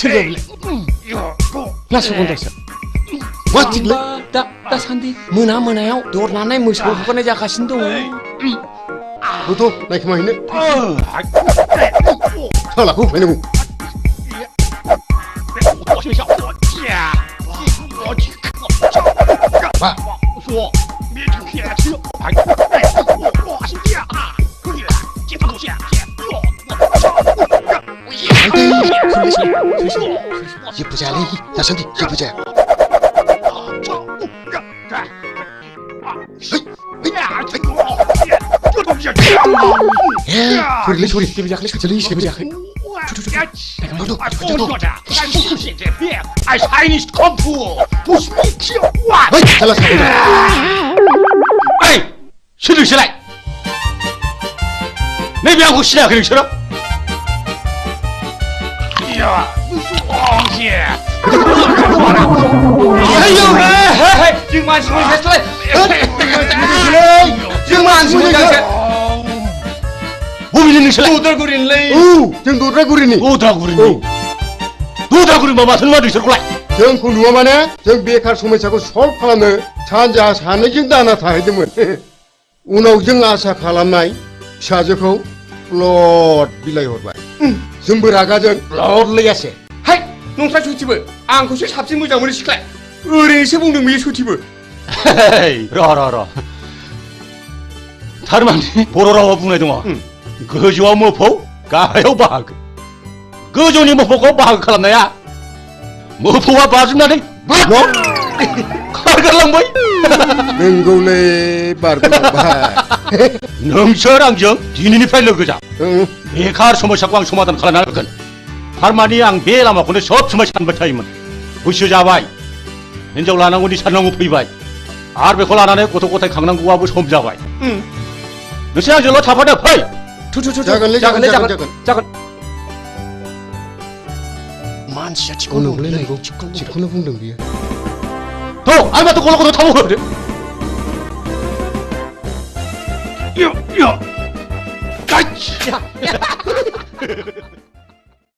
슬쩍 langsung kontes. Wajib le. 다 산디. 모나요. dornanai moso kone jagasin dong. Betul, naik kemana ini? Salah, aku ini. Pak.也不加力，大兄弟也不加。Sorry, dia berjalan kecil dia berjalan. Als Heinis Kompur, muss mich hier was? Salah satu. Sini sini. 那边我现在肯定去了。哎呀，王姐，哎呦嘿，今晚是我开始来，今晚是我开始。우리는 실례. 도달구린래. Jeng dodragurini. 도달구린이. 도달구린 뭐 무슨 말이 있을 거야? Jeng kunduwa mana? Jeng bekar somaisaku solve खालामनो सानजा सानैजों दाना थाहैदोंमोन. उनाव जों आसा खालामनाय फिसाजोखौ plot बिलाइ हरबाय. जोंबो रागाजों प्लट लैयासै. हाय, नोंस्रा सुथिबो. आंखौसो साबसिन मोजां मोनो सिख्ला. ओरैनोसो बुंदों बेयो सुथिबो. र. थारमाने बर' रावाव बुंनाय दङ. गोजौआव मोफौ, गाहायाव बाहागो. गोजौनि मोफौखौ बाहागो खालामनाया मोफौआ बाज्रुमनानै खारगारलांबाय. नंगौलै बारग'लांबाय. नोंसोर आंजों दिनैनिफ्राय लोगो जा. बेखार समस्याखौ आं समाधान खालामना होगोन. थारमाने आं बे लामाखौनो सब समाय सानबाय थायोमोन. बैसो जाबाय. हिनजाव लानांगौनि साननांगौ फैबाय. आरो बेखौ लानानै गथ' गथाय खांनांगौआबो सम जाबाय. नोंसोर आंजोंल' थाफादो फै. जागोन. मानसिया थिखौनो नंगौ. थिखौनो बुंदों बियो. 더 알마도 걸어도 다 먹어야 돼. 야.